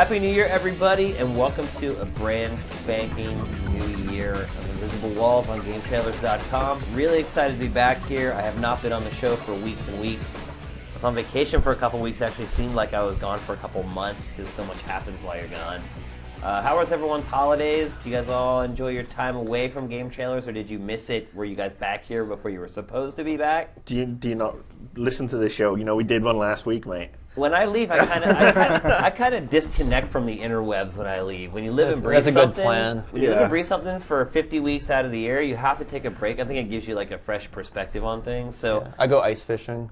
Happy New Year, everybody, and welcome to a brand spanking new year of Invisible Walls on GameTrailers.com. Really excited to be back here. I have not been on the show for weeks and weeks. I was on vacation for a couple weeks. Actually seemed like I was gone for a couple months because so much happens while you're gone. How was everyone's holidays? Do you guys all enjoy your time away from Game Trailers, or did you miss it? Were you guys back here before you were supposed to be back? Do you not listen to the show? You know, we did one last week, mate. When I leave, I kind of disconnect from the interwebs when I leave. When you live and breathe something, that's a good plan. When you live and breathe something for 50 weeks out of the year, you have to take a break. I think it gives you like a fresh perspective on things. So I go ice fishing.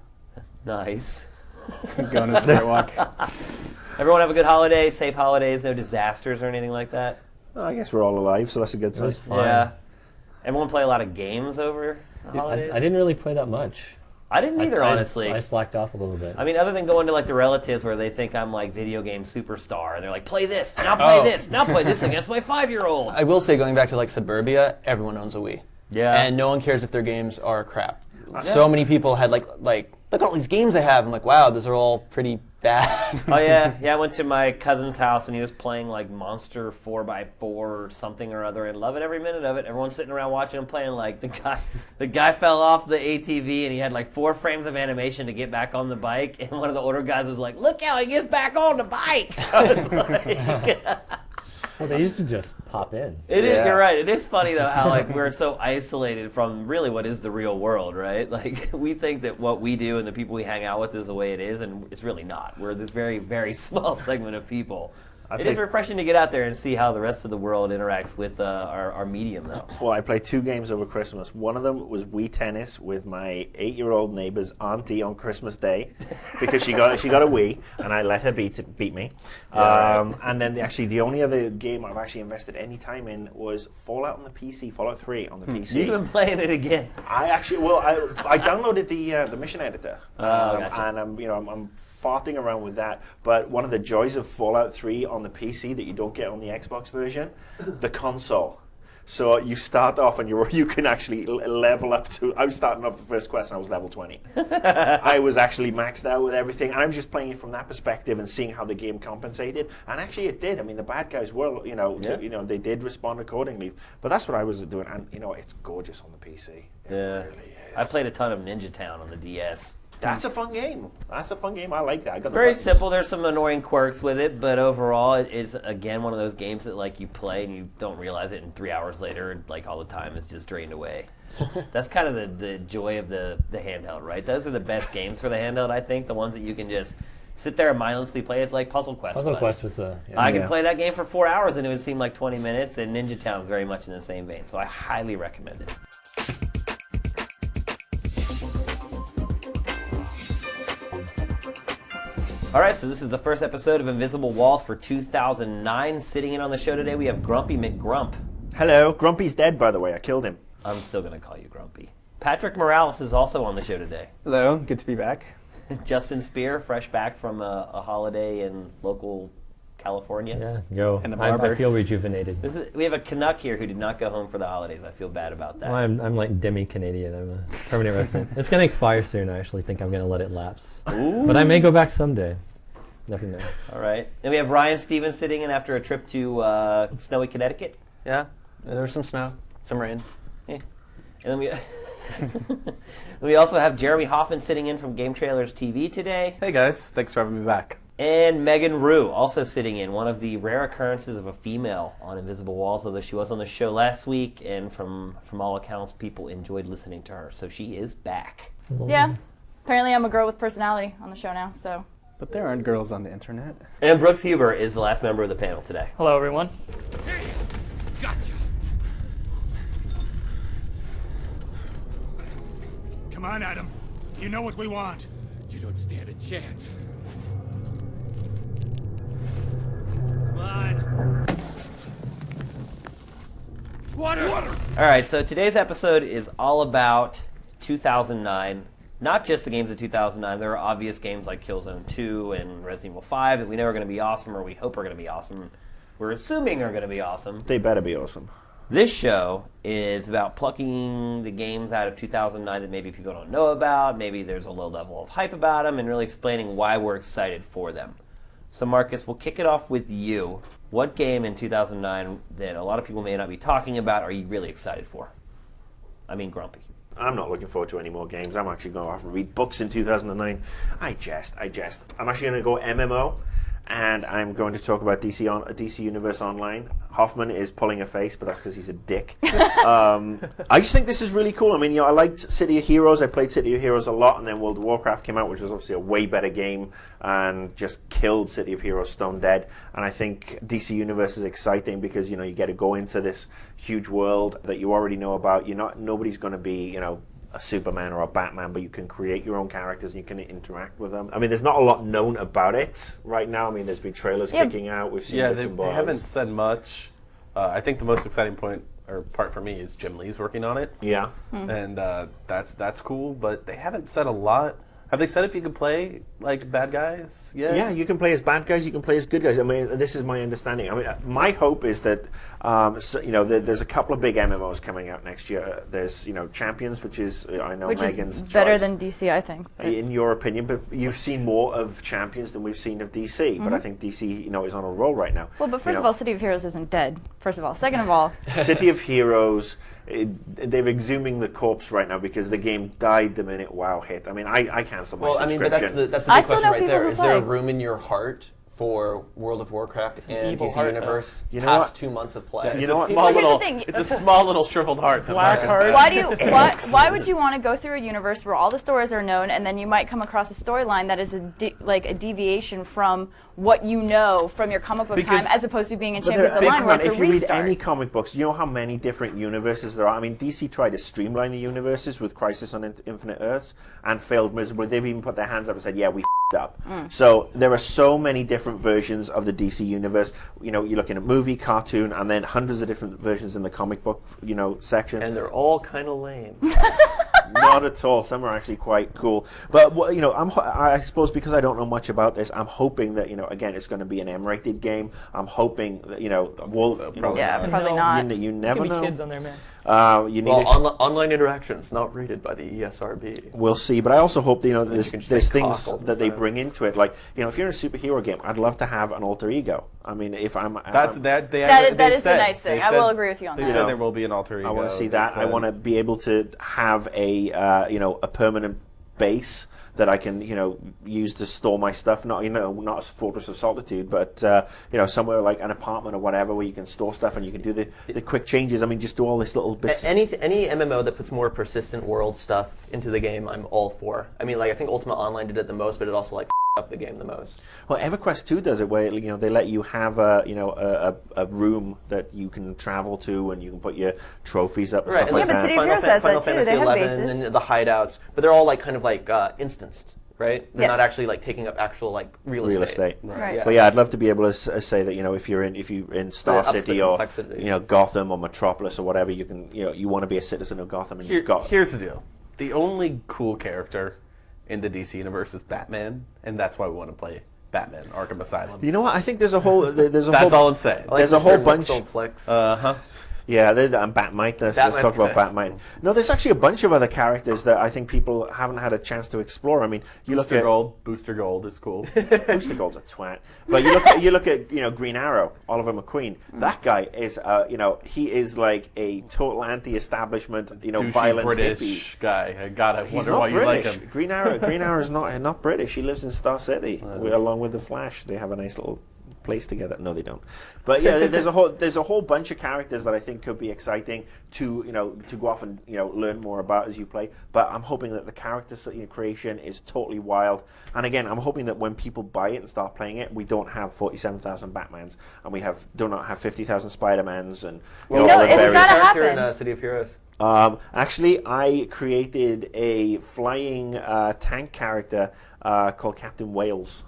Nice. Go on a spirit walk. Everyone have a good holiday, safe holidays, no disasters or anything like that. Well, I guess we're all alive, so that's a good sign. It was fun. Yeah. Everyone play a lot of games over the holidays? I didn't really play that much. I didn't either, honestly. I slacked off a little bit. I mean, other than going to like the relatives where they think I'm like video game superstar, and they're like, play this, now play this, now play this against my 5-year-old. I will say, going back to like Suburbia, everyone owns a Wii. Yeah. And no one cares if their games are crap. So many people had like look at all these games I have. I'm like, wow, those are all pretty bad. Oh yeah, I went to my cousin's house and he was playing like Monster 4x4 or something or other and loving every minute of it. Everyone's sitting around watching him playing. Like the guy fell off the ATV and he had like 4 frames of animation to get back on the bike. And one of the older guys was like, "Look how he gets back on the bike." I was like, well, they used to just pop in. It is, you're right. It is funny though how like we're so isolated from really what is the real world, right? Like we think that what we do and the people we hang out with is the way it is, and it's really not. We're this very, very small segment of people. It is refreshing to get out there and see how the rest of the world interacts with our medium, though. Well, I played 2 games over Christmas. One of them was Wii Tennis with my 8-year-old neighbor's auntie on Christmas Day because she got a Wii and I let her beat me. And then the only other game I've actually invested any time in was Fallout on the PC, Fallout 3 on the PC. You've been playing it again. I downloaded the mission editor, gotcha. and I'm farting around with that. But one of the joys of Fallout 3 on the PC that you don't get on the Xbox version, the console. So you start off and you can actually level up to. I was starting off the first quest and I was level 20. I was actually maxed out with everything, and I was just playing it from that perspective and seeing how the game compensated. And actually, it did. I mean, the bad guys were, they did respond accordingly. But that's what I was doing, and it's gorgeous on the PC. It really is. I played a ton of Ninja Town on the DS. That's a fun game. I like that. It's very simple. There's some annoying quirks with it, but overall, it is again one of those games that like you play and you don't realize it, and 3 hours later, like all the time is just drained away. That's kind of the joy of the handheld, right? Those are the best games for the handheld, I think. The ones that you can just sit there and mindlessly play. It's like Puzzle Quest. Puzzle Quest was I could play that game for 4 hours and it would seem like 20 minutes, and Ninja Town is very much in the same vein, so I highly recommend it. All right, so this is the first episode of Invisible Walls for 2009. Sitting in on the show today, we have Grumpy McGrump. Hello. Grumpy's dead, by the way. I killed him. I'm still going to call you Grumpy. Patrick Morales is also on the show today. Hello, good to be back. Justin Spear, fresh back from a holiday in local California. Yeah, go. And a barber. I feel rejuvenated. We have a Canuck here who did not go home for the holidays. I feel bad about that. Well, I'm like demi-Canadian. I'm a permanent resident. It's going to expire soon. I actually think I'm going to let it lapse. Ooh. But I may go back someday. Never know. All right. Then we have Ryan Stevens sitting in after a trip to snowy Connecticut. Yeah, there was some snow, some rain. Yeah. And then we also have Jeremy Hoffman sitting in from Game Trailers TV today. Hey guys, thanks for having me back. And Megan Rue also sitting in, one of the rare occurrences of a female on Invisible Walls, although she was on the show last week, and from all accounts, people enjoyed listening to her. So she is back. Yeah. Apparently I'm a girl with personality on the show now, so. But there aren't girls on the internet. And Brooks Huber is the last member of the panel today. Hello, everyone. Gotcha. Come on, Adam. You know what we want. You don't stand a chance. Come on. Water! All right, so today's episode is all about 2009. Not just the games of 2009. There are obvious games like Killzone 2 and Resident Evil 5 that we know are going to be awesome, or we hope are going to be awesome. We're assuming are going to be awesome. They better be awesome. This show is about plucking the games out of 2009 that maybe people don't know about, maybe there's a low level of hype about them, and really explaining why we're excited for them. So Marcus, we'll kick it off with you. What game in 2009 that a lot of people may not be talking about are you really excited for? I mean, Grumpy. I'm not looking forward to any more games. I'm actually going to have to read books in 2009. I jest. I'm actually going to go MMO, and I'm going to talk about DC Universe Online. Hoffman is pulling a face, but that's because he's a dick. I just think this is really cool. I mean, I liked City of Heroes. I played City of Heroes a lot, and then World of Warcraft came out, which was obviously a way better game and just killed City of Heroes stone dead. And I think DC Universe is exciting because, you get to go into this huge world that you already know about. Nobody's going to be, a Superman or a Batman, but you can create your own characters and you can interact with them. I mean, there's not a lot known about it right now. I mean, there's been trailers kicking out. We've seen bits and they bobs. haven't said much. I think the most exciting part for me is Jim Lee's working on it. Yeah. And that's cool, but they haven't said a lot. Have they said if you could play like bad guys? Yeah, you can play as bad guys, you can play as good guys. I mean, this is my understanding. I mean, my hope is that, there's a couple of big MMOs coming out next year. There's, Champions, which is, I know Which Megan's is better choice. than DC, I think. In your opinion, but you've seen more of Champions than we've seen of DC. But I think DC, is on a roll right now. Well, but first of all, City of Heroes isn't dead. First of all. Second of all, City of Heroes, they're exhuming the corpse right now because the game died the minute WoW hit. I mean, I canceled my subscription. but that's the I big still question know right people there. who Is there a play. room in your heart for World of Warcraft and evil DC heart, Universe You know past what? 2 months of play? You know what? Well, here's the thing. It's a small little shriveled heart. Black heart. Why do you? Why would you want to go through a universe where all the stories are known, and then you might come across a storyline that is a deviation from what you know from your comic book Because- time, as opposed to being in But Champions there- Online, where it's a if you read restart. any comic books, you know how many different universes there are. I mean, DC tried to streamline the universes with Crisis on Infinite Earths and failed miserably. They've even put their hands up and said, "Yeah, we f***ed up." So there are so many different versions of the DC universe. You're looking at movie, cartoon, and then hundreds of different versions in the comic book, section. And they're all kind of lame. Not at all. Some are actually quite cool. But I suppose because I don't know much about this, I'm hoping that again it's going to be an M-rated game. I'm hoping that Probably not. You never know. kids on there, man. You need Online interactions not rated by the ESRB. We'll see, but I also hope you can there's just say things cock all the that they time. bring into it. Like if you're in a superhero game, I'd love to have an alter ego. I mean, if I'm That is That they've is the said- nice thing. they've I will said- agree with you on They that. said there will be an alter ego. I want to see They that. I said- want to be able to have a permanent base that I can use to store my stuff. Not not a Fortress of Solitude, but somewhere like an apartment or whatever where you can store stuff and you can do the quick changes. I mean, just do all this little bits. Any MMO that puts more persistent world stuff into the game, I'm all for. I mean, I think Ultima Online did it the most, but it also up the game the most. Well, EverQuest 2 does it where they let you have a room that you can travel to and you can put your trophies up and stuff and like but that. City of Heroes has that too. They have XI bases. and the hideouts, but they're all kind of instanced, right? They're Yes. not actually taking up actual real estate. Right. Yeah. But yeah, I'd love to be able to say that if you're in Star It ups the City or complexity. Gotham or Metropolis or whatever, you can you want to be a citizen of Gotham and you've got. Here's the deal. The only cool character in the DC universe is Batman, and that's why we want to play Batman Arkham Asylum. You know what? I think there's a whole That's whole, all I'm saying. There's a whole bunch. Flex. Yeah, and Batmite. Let's Batman's talk about good. Batmite. No, there's actually a bunch of other characters that I think people haven't had a chance to explore. I mean, you look at Booster Gold is cool. Booster Gold's a twat, but you look at Green Arrow, Oliver McQueen. That guy is he is like a total anti-establishment Douchey violent British hippie. guy. I gotta He's wonder not why you like British. him. Green Arrow is not British. He lives in Star City along with the Flash. They have a nice little place together. No, they don't. But yeah, there's a whole bunch of characters that I think could be exciting to go off and learn more about as you play. But I'm hoping that the character creation is totally wild. And again, I'm hoping that when people buy it and start playing it, we don't have 47,000 Batmans and we do not have 50,000 Spider-Mans and all No, the it's various. gotta Character happen. in City of Heroes. Actually, I created a flying tank character called Captain Wales.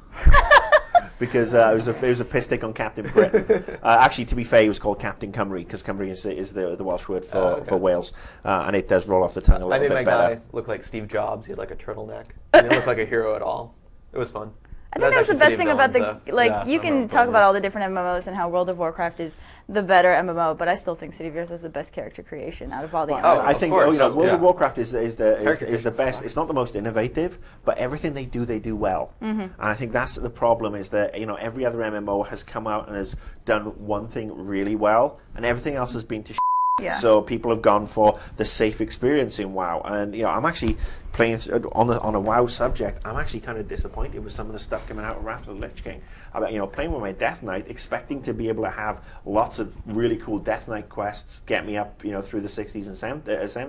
Because it was a piss take on Captain Britain. Actually, to be fair, it was called Captain Cymru because Cymru is the Welsh word for Wales, and it does roll off the tongue a I little made my bit better. guy look like Steve Jobs. He had a turtleneck. He didn't look like a hero at all. It was fun. I think that's the best thing about the you I'm can not talk a about all the different MMOs and how World of Warcraft is the better MMO, but I still think City of Heroes is the best character creation out of all the MMOs. I think course. World Yeah. of Warcraft is the Character best. sucks. It's not the most innovative, but everything they do well. And I think that's the problem is that every other MMO has come out and has done one thing really well, and everything else has been to. Yeah. So people have gone for the safe experience in WoW, and I'm actually playing on a WoW subject. I'm actually kind of disappointed with some of the stuff coming out of Wrath of the Lich King. About playing with my Death Knight, expecting to be able to have lots of really cool Death Knight quests get me up, through the 60s and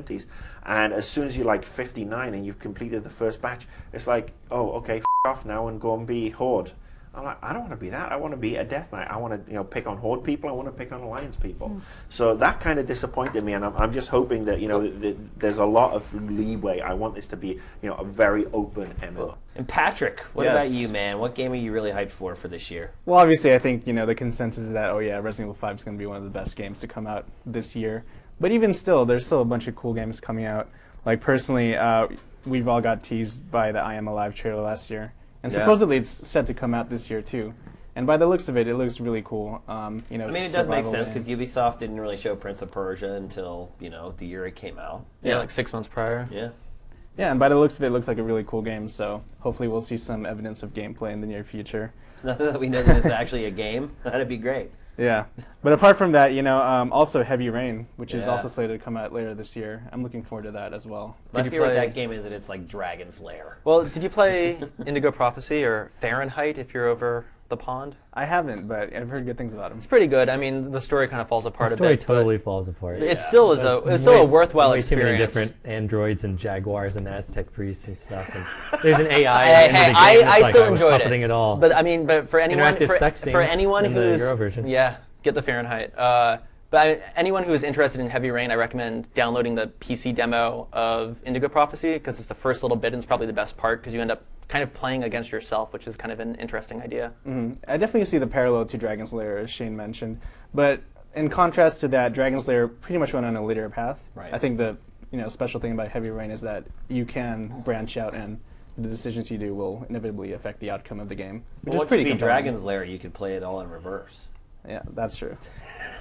70s, and as soon as you're like 59 and you've completed the first batch, it's like, oh, okay, off now and go and be Horde. I'm like, I don't want to be that. I want to be a Death Knight. I want to, pick on Horde people. I want to pick on Alliance people. So that kind of disappointed me, and I'm just hoping that there's a lot of leeway. I want this to be, a very open MMO. And Patrick, what Yes. about you, man? What game are you really hyped for this year? Well, obviously, I think the consensus is that Resident Evil 5 is going to be one of the best games to come out this year. But even still, there's still a bunch of cool games coming out. Like personally, we've all got teased by the I Am Alive trailer last year, and supposedly it's set to come out this year too. And by the looks of it, it looks really cool. I mean, it does make sense because Ubisoft didn't really show Prince of Persia until the year it came out. Yeah, like 6 months prior. Yeah. Yeah, and by the looks of it, it looks like a really cool game. So hopefully, we'll see some evidence of gameplay in the near future. It's not that we know that it's actually a game. That'd be great. Yeah, but apart from that, also Heavy Rain, which is Yeah. also slated to come out later this year. I'm looking forward to that as well. My you fear with play- that game is that it's like Dragon's Lair. Well, did you play Indigo Prophecy or Fahrenheit if you're over the pond? I haven't, but I've heard good things about them. It's pretty good. I mean, the story kind of falls apart The a bit. story totally falls apart. But it still is it's still a worthwhile way experience. too many different androids and jaguars and Aztec priests and stuff. And there's an AI. Hey, at the end of the game that's I like, still I was enjoyed puppeting it. it all. But I mean, but for anyone, Interactive sex for scenes anyone in the who's Euro version. yeah, get the Fahrenheit. Anyone who is interested in Heavy Rain, I recommend downloading the PC demo of Indigo Prophecy because it's the first little bit and it's probably the best part because you end up kind of playing against yourself, which is kind of an interesting idea. I definitely see the parallel to Dragon's Lair, as Shane mentioned. But in contrast to that, Dragon's Lair pretty much went on a linear path. Right. I think the special thing about Heavy Rain is that you can branch out and the decisions you do will inevitably affect the outcome of the game, which Well, is pretty to be compelling. Dragon's Lair, you could play it all in reverse. Yeah, that's true.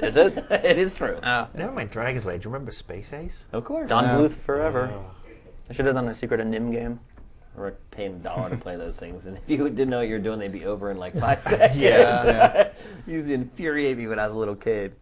Is it? It is true. Never mind Dragon's Lair. Do you remember Space Ace? Of course. Don Yeah. Bluth forever. I should have done a secret of Nim game. We're paying $1 to play those things, and if you didn't know what you're doing, they'd be over in like 5 seconds. Yeah. Used to infuriate me when I was a little kid.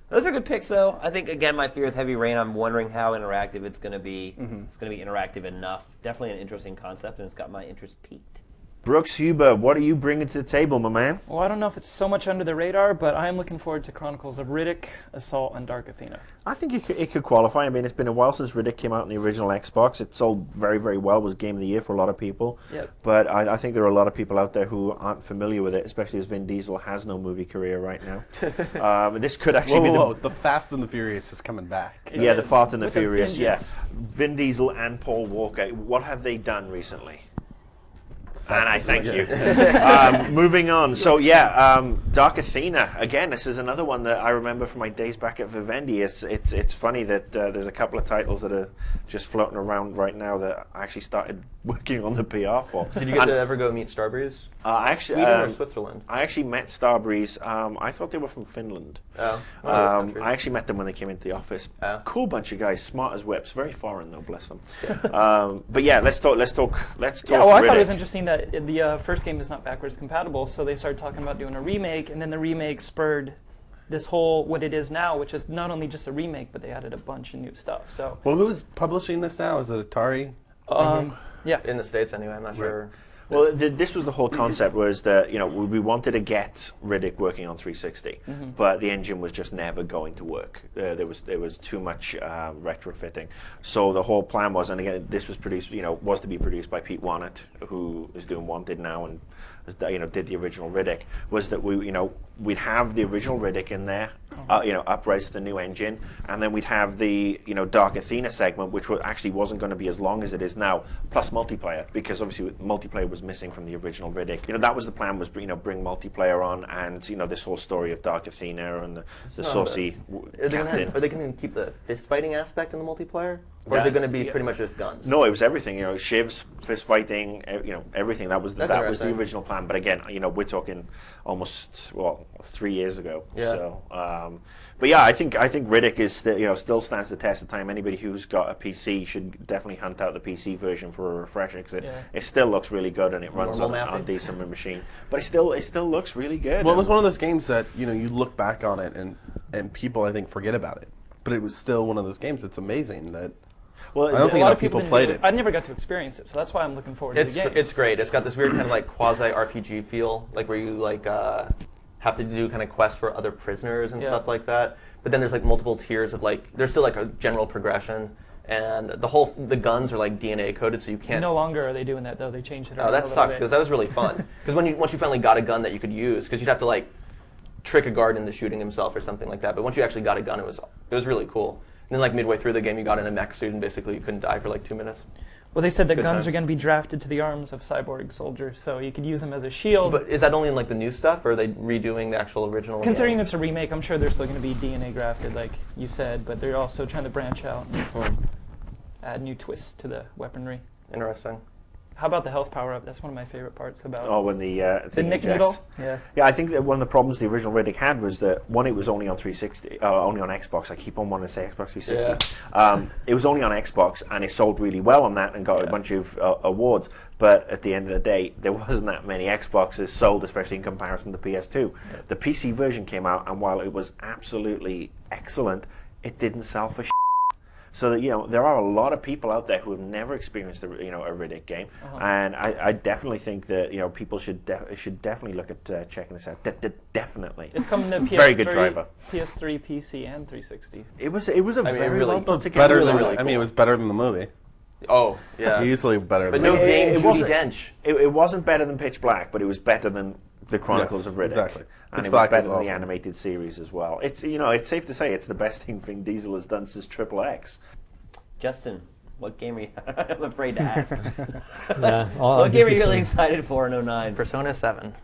Those are good picks, though. I think again, my fear with Heavy Rain. I'm wondering how interactive it's going to be. It's going to be interactive enough. Definitely an interesting concept, and it's got my interest peaked. Brooks Huber, what are you bringing to the table, my man? Well, I don't know if it's so much under the radar, but I am looking forward to Chronicles of Riddick, Assault, and Dark Athena. I think it could qualify. I mean, it's been a while since Riddick came out in the original Xbox. It sold very, very well. It was Game of the Year for a lot of people. Yep. But I think there are a lot of people out there who aren't familiar with it, especially as Vin Diesel has no movie career right now. This could actually Whoa, be the Fast and the Furious is coming back. the the Fast and the With a Furious. Yes, vengeance. Vin Diesel and Paul Walker. What have they done recently? And I thank you. Moving on. So Dark Athena. Again, this is another one that I remember from my days back at Vivendi. It's funny that there's a couple of titles that are just floating around right now that I actually started working on the PR for. Did you get to ever go meet Starbreeze? I actually, Sweden or Switzerland? I actually met Starbreeze. I thought they were from Finland. Oh, I actually met them when they came into the office. Oh. Cool bunch of guys, smart as whips. Very foreign though, bless them. But yeah, let's talk. Yeah, well, I thought it was Riddick. interesting that the first game is not backwards compatible, so they started talking about doing a remake, and then the remake spurred this whole what it is now, which is not only just a remake, but they added a bunch of new stuff. So, Well, who's publishing this now? Is it Atari? yeah. In the States, anyway. I'm not sure. Well, this was the whole concept was that we wanted to get Riddick working on 360, but the engine was just never going to work. There was too much retrofitting. So the whole plan was, and again, this was produced, was to be produced by Pete Wannett, who is doing Wanted now and did the original Riddick. Was that we'd have the original Riddick in there, uprise to the new engine, and then we'd have the Dark Athena segment, which actually wasn't going to be as long as it is now, plus multiplayer, because obviously multiplayer was missing from the original Riddick. That was the plan, was bring multiplayer on, and this whole story of Dark Athena and the saucy Are captain. they going to keep the fist fighting aspect in the multiplayer? Or is it going to be pretty much just guns? No, it was everything. You know, shivs, fist fighting. You know, everything. That was the interesting. original plan. But again, you know, we're talking almost 3 years ago. Yeah. So, but yeah, I think Riddick is still stands the test of time. Anybody who's got a PC should definitely hunt out the PC version for a refresher because it still looks really good and it runs on a decent machine. But it still looks really good. Well, it was one of those games that you look back on it and people I think forget about it. But it was still one of those games that's amazing that. Well, I don't think a lot of people played it. I never got to experience it, so that's why I'm looking forward to the game. It's great. It's got this weird kind of like quasi RPG feel, like where you like have to do kind of quests for other prisoners and stuff like that. But then there's like multiple tiers of like there's still like a general progression, and the guns are like DNA coded, so you can't. No longer are they doing that though. They changed it. Oh, that sucks because that was really fun. Because once you finally got a gun that you could use, because you'd have to like trick a guard into shooting himself or something like that. But once you actually got a gun, it was really cool. And then like midway through the game, you got in a mech suit and basically you couldn't die for like 2 minutes. Well, they said that Good guns times. are going to be drafted to the arms of cyborg soldiers, so you could use them as a shield. But is that only in like the new stuff, or are they redoing the actual original? Considering game? it's a remake, I'm sure they're still going to be DNA grafted, like you said, but they're also trying to branch out and add new twists to the weaponry. Interesting. How about the health power-up? That's one of my favorite parts about when the thing Nick ejects. Noodle? Yeah, I think that one of the problems the original Riddick had was that one, it was only on 360, only on Xbox. I keep on wanting to say Xbox 360. Yeah. It was only on Xbox, and it sold really well on that and got a bunch of awards. But at the end of the day, there wasn't that many Xboxes sold, especially in comparison to PS2. Yeah. The PC version came out, and while it was absolutely excellent, it didn't sell for So that, there are a lot of people out there who have never experienced a Riddick game, and I definitely think that people should definitely look at checking this out. Definitely, it's coming to PS3, very good driver. PS3, PC, and 360. It was a very really well put together. Better than really I mean, it was better than the movie. Oh yeah, Easily better. But than no the movie. Dame It Judi wasn't- Dench. It wasn't better than Pitch Black, but it was better than the Chronicles of Riddick. Exactly. And Pitch it was Black better is than the awesome. animated series as well. It's it's safe to say it's the best thing Vin Diesel has done since Triple X. Justin, what game are you? I'm afraid to ask. Yeah, What game are you really excited for in 09? Persona 7.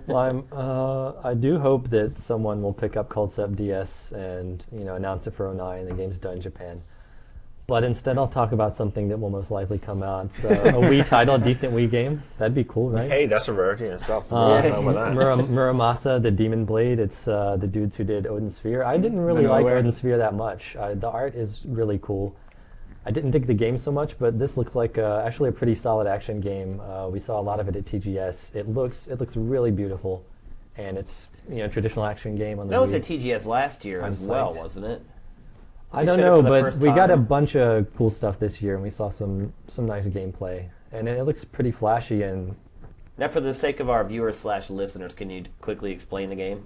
Well, I do hope that someone will pick up Concept DS and announce it for 09. The game's done in Japan. But instead, I'll talk about something that will most likely come out. It's a Wii title, a decent Wii game. That'd be cool, right? Hey, that's a rarity in itself. Muramasa, the Demon Blade. It's the dudes who did Odin Sphere. I didn't really like Odin Sphere that much. The art is really cool. I didn't dig the game so much, but this looks like actually a pretty solid action game. We saw a lot of it at TGS. It looks really beautiful, and it's traditional action game on the That was Wii. at TGS last year as well, wasn't it? I don't know, but we got a bunch of cool stuff this year, and we saw some nice gameplay, and it looks pretty flashy. And now, for the sake of our viewers/listeners, can you quickly explain the game?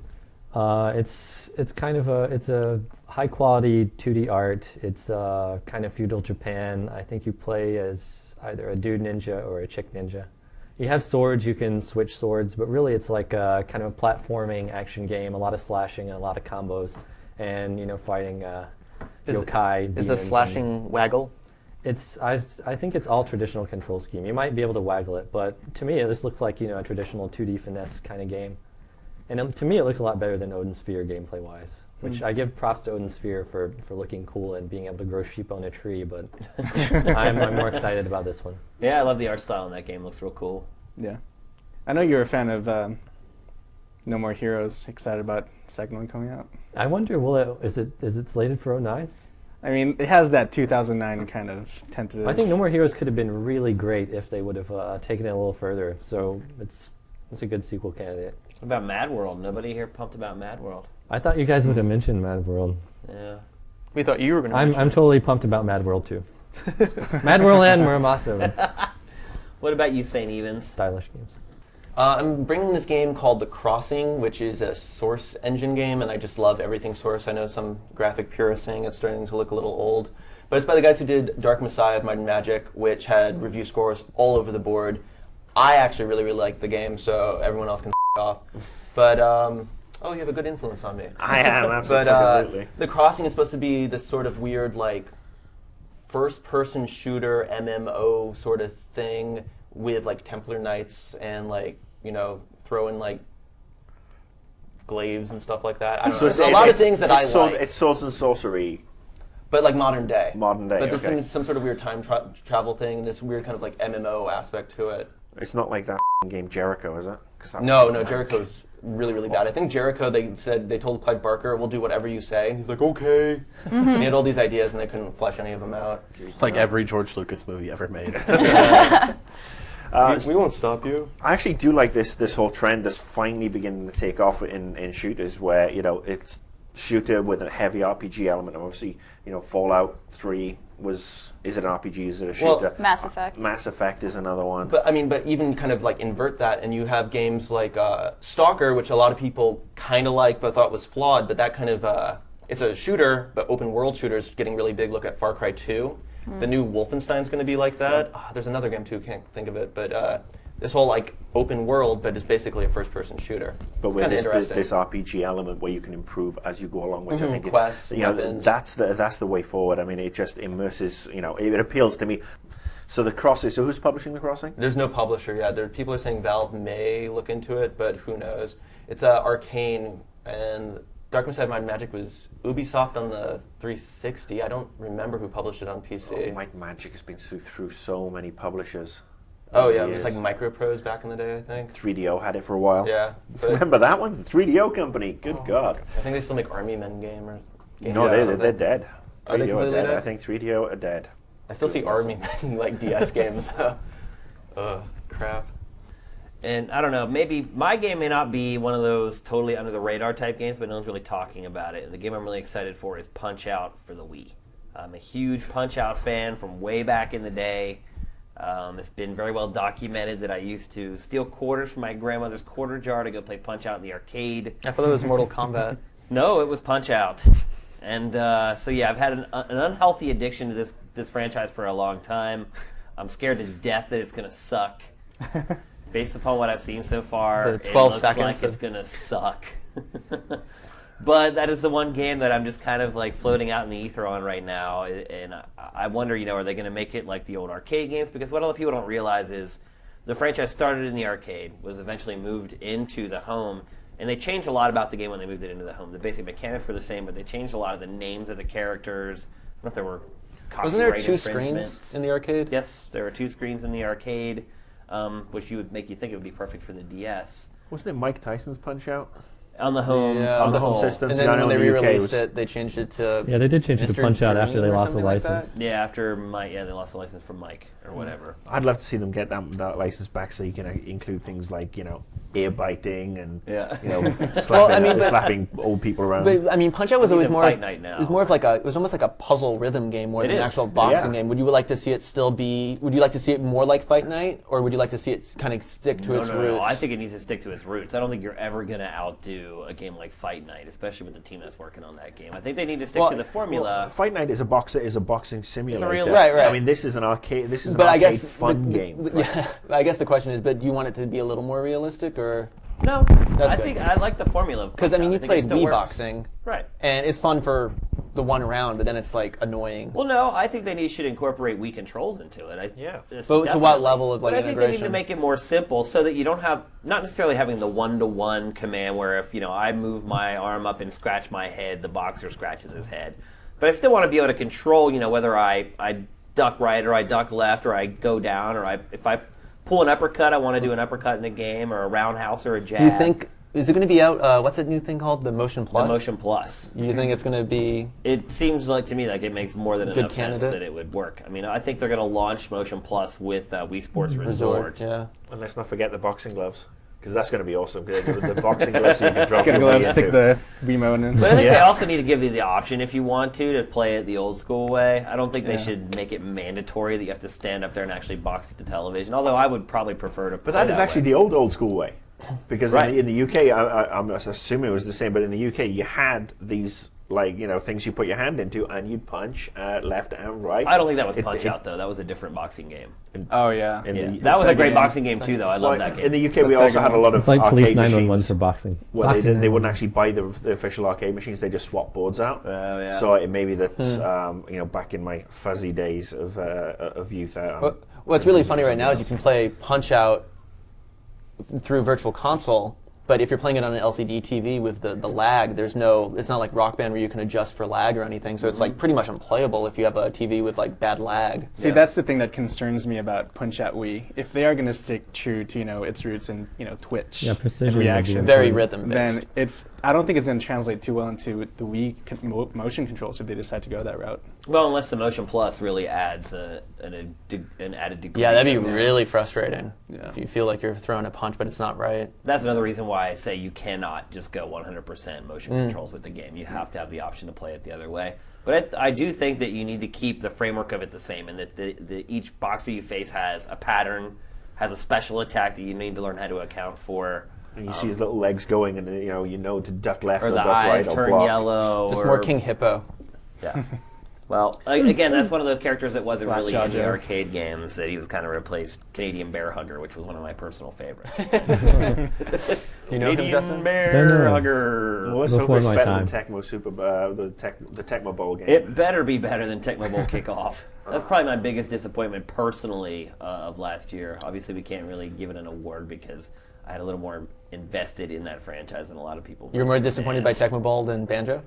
it's kind of a high quality 2D art. It's kind of feudal Japan. I think you play as either a dude ninja or a chick ninja. You have swords, you can switch swords, but really it's like a kind of a platforming action game, a lot of slashing and a lot of combos, and fighting yokai. Is the slashing waggle? I think it's all traditional control scheme. You might be able to waggle it, but to me this looks like a traditional 2D finesse kind of game. And to me, it looks a lot better than Odin Sphere gameplay-wise, which I give props to Odin Sphere for looking cool and being able to grow sheep on a tree, but I'm more excited about this one. Yeah, I love the art style in that game. It looks real cool. Yeah. I know you're a fan of No More Heroes. Excited about the second one coming out? I wonder, is it slated for 09? I mean, it has that 2009 kind of tentative. I think No More Heroes could have been really great if they would have taken it a little further, so it's a good sequel candidate. What about Mad World? Nobody here pumped about Mad World. I thought you guys would have mentioned Mad World. Yeah. We thought you were going to I'm totally pumped about Mad World too. Mad World and Muramasa. What about you, St. Evans? Stylish games. I'm bringing this game called The Crossing, which is a Source engine game, and I just love everything Source. I know some graphic purists saying it's starting to look a little old, but it's by the guys who did Dark Messiah of Might and Magic, which had review scores all over the board. I actually really, really like the game, so everyone else can off. But, you have a good influence on me. I am, absolutely. But The Crossing is supposed to be this sort of weird, like, first-person shooter MMO sort of thing with, like, Templar Knights and, like, throw in, like, glaives and stuff like that. I don't know. There's a lot of things that I like. It's swords and sorcery. But like modern day. Modern day, But there's okay. some sort of weird time travel thing, and this weird kind of like MMO aspect to it. It's not like that game Jericho, is it? 'Cause that No, was no, bad. Jericho's really, really bad. I think Jericho, they told Clive Barker, we'll do whatever you say. And he's like, okay. And he had all these ideas, and they couldn't flesh any of them out. Like every George Lucas movie ever made. We won't stop you. I actually do like this whole trend that's finally beginning to take off in shooters, where it's shooter with a heavy RPG element. Obviously, Fallout 3 is it an RPG? Is it a shooter? Mass Effect. Mass Effect is another one. But even kind of like invert that, and you have games like Stalker, which a lot of people kind of like, but thought was flawed. But that kind of it's a shooter, but open world shooters getting really big. Look at Far Cry 2. The new Wolfenstein's going to be like that. There's another game too, can't think of it, but this whole like open world, but it's basically a first-person shooter. But It's with kinda this interesting. RPG element where you can improve as you go along, which I think Quests, weapons. that's the way forward. I mean, it just immerses. It appeals to me. So the Crossing. So who's publishing the Crossing? There's no publisher yet. People are saying Valve may look into it, but who knows? It's Arcane, and Dark Side of Might and Magic was Ubisoft on the 360. I don't remember who published it on PC. Might and Magic has been through so many publishers. Oh over yeah, the it was like years. Microprose back in the day, I think. 3DO had it for a while. Yeah, but Remember that one? The 3DO company. Good God. I think they still make Army Men game or. No, they're dead. Are they 3DO are completely dead. dead? I think 3DO are dead. I still see Army Men like DS games. Crap. And I don't know, maybe my game may not be one of those totally under the radar type games, but no one's really talking about it. And the game I'm really excited for is Punch Out for the Wii. I'm a huge Punch Out fan from way back in the day. It's been very well documented that I used to steal quarters from my grandmother's quarter jar to go play Punch Out in the arcade. I thought it was Mortal Kombat. No, it was Punch Out. And so yeah, I've had an unhealthy addiction to this franchise for a long time. I'm scared to death that it's going to suck. Based upon what I've seen so far, The 12 it looks seconds like it's of- going to suck. But that is the one game that I'm just kind of like floating out in the ether on right now. And I wonder, are they going to make it like the old arcade games? Because what other people don't realize is the franchise started in the arcade, was eventually moved into the home, and they changed a lot about the game when they moved it into the home. The basic mechanics were the same, but they changed a lot of the names of the characters. I don't know if there were Wasn't there copyright 2 infringements. screens in the arcade? Yes, there were 2 screens in the arcade, which would make you think it would be perfect for the DS. Wasn't it Mike Tyson's Punch Out? On the home, Yeah. On the console. home system. And See, I then know when they in the UK re-released was- it, they changed it to Yeah, they did change it to Mr. Punch Out after they Dream or lost the something like license. that. Yeah, after they lost the license from Mike or whatever. I'd love to see them get that license back, so you can include things like ear biting and Yeah. slapping, slapping old people around. But I mean, Punch Out was He's always in more. Fight Night now. It was more of like it was almost like a puzzle rhythm game more It than an is. actual boxing Yeah. game. Would you like to see it still be? Would you like to see it more like Fight Night, or would you like to see it kind of stick to its roots? No. I think it needs to stick to its roots. I don't think you're ever going to outdo a game like Fight Night, especially with the team that's working on that game. I think they need to stick Well, to the formula. Fight Night is a boxing simulator. real- Right. I mean, this is an arcade. This is an But I arcade guess fun game. Yeah, I guess the question is, but do you want it to be a little more realistic, or No, I good. think I like the formula. because I mean, you think it played still Wii works. boxing, Right. and it's fun for the one round, but then it's like annoying. Well, no, I think they should incorporate Wii controls into it. Yeah. It's But to definitely- what level of, like, But I think they need to integration? make it more simple so that you don't have, not necessarily having the one-to-one command where if, I move my arm up and scratch my head, the boxer scratches his head. But I still want to be able to control, whether I duck right or I duck left or I go down or if I pull an uppercut, I want to do an uppercut in the game or a roundhouse or a jab. Do you think is it going to be out? What's that new thing called? The Motion Plus. The Motion Plus. You think it's going to be? It seems like to me like it makes more than Good enough sense candidate. that it would work. I mean, I think they're going to launch Motion Plus with Wii Sports Resort. Yeah. And let's not forget the boxing gloves, because that's going to be awesome. The boxing gloves that you can drop Just gonna your go Wii and stick into. the Wiimote in. But I think Yeah. they also need to give you the option if you want to play it the old school way. I don't think they Yeah. should make it mandatory that you have to stand up there and actually box at the television. Although I would probably prefer to. But that is actually the old school way, because Right. in the UK, I'm assuming it was the same. But in the UK, you had these things you put your hand into, and you'd punch left and right. I don't think that was Punch Out though. That was a different boxing game. Oh yeah. In Yeah. the That was a great Sega boxing game too, though. I love that game. In the UK, we The also Sega had a one. lot of It's like Police arcade 911 machines. for boxing. Well, Boxing they wouldn't actually buy the official arcade machines; they just swap boards out. Oh, yeah. So it may be that back in my fuzzy days of youth. What's really funny right now is you can play Punch Out through Virtual Console, But if you're playing it on an LCD TV with the lag, it's not like Rock Band where you can adjust for lag or anything. So it's like pretty much unplayable if you have a TV with like bad lag. See, that's the thing that concerns me about Punch-Out Wii. If they are going to stick true to its roots in Twitch precision reaction, very rhythm then I don't think it's going to translate too well into the Wii motion controls if they decide to go that route. Well, unless the Motion Plus really adds an added degree. Yeah, that'd be really frustrating if you feel like you're throwing a punch, but it's not right. That's another reason why I say you cannot just go 100% motion controls with the game. You have to have the option to play it the other way. But I do think that you need to keep the framework of it the same, and that each boxer you face has a pattern, has a special attack that you need to learn how to account for. And you see his little legs going, and you know to duck left or or the duck eyes right turn or block. yellow. Just more King Hippo. Yeah. Well, again, that's one of those characters that wasn't Last really Jaw in the Joe. arcade games. That he was kind of replaced Canadian Bear Hugger, which was one of my personal favorites. You know him, Justin? Bear Don't know. Hugger. Well, let's hope Before it's my better time. than Tecmo Super, the Tecmo Bowl game. It better be better than Tecmo Bowl Kickoff. That's probably my biggest disappointment personally of last year. Obviously, we can't really give it an award because I had a little more invested in that franchise than a lot of people. You're more disappointed by Tecmo Bowl than Banjo?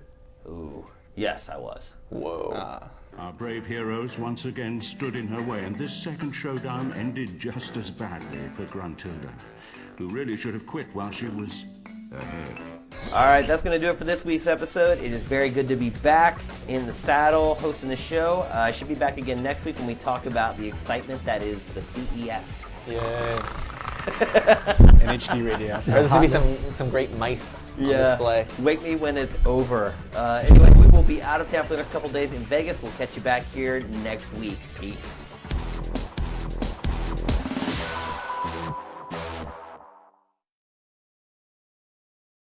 Ooh, yes, I was. Whoa. Our brave heroes once again stood in her way, and this second showdown ended just as badly for Gruntilda, who really should have quit while she was ahead. All right, that's going to do it for this week's episode. It is very good to be back in the saddle hosting the show. I should be back again next week when we talk about the excitement that is the CES. Yay. An HD radio. There's going to be some great mice on display. Wake me when it's over. Anyway, we will be out of town for the next couple days in Vegas. We'll catch you back here next week. Peace.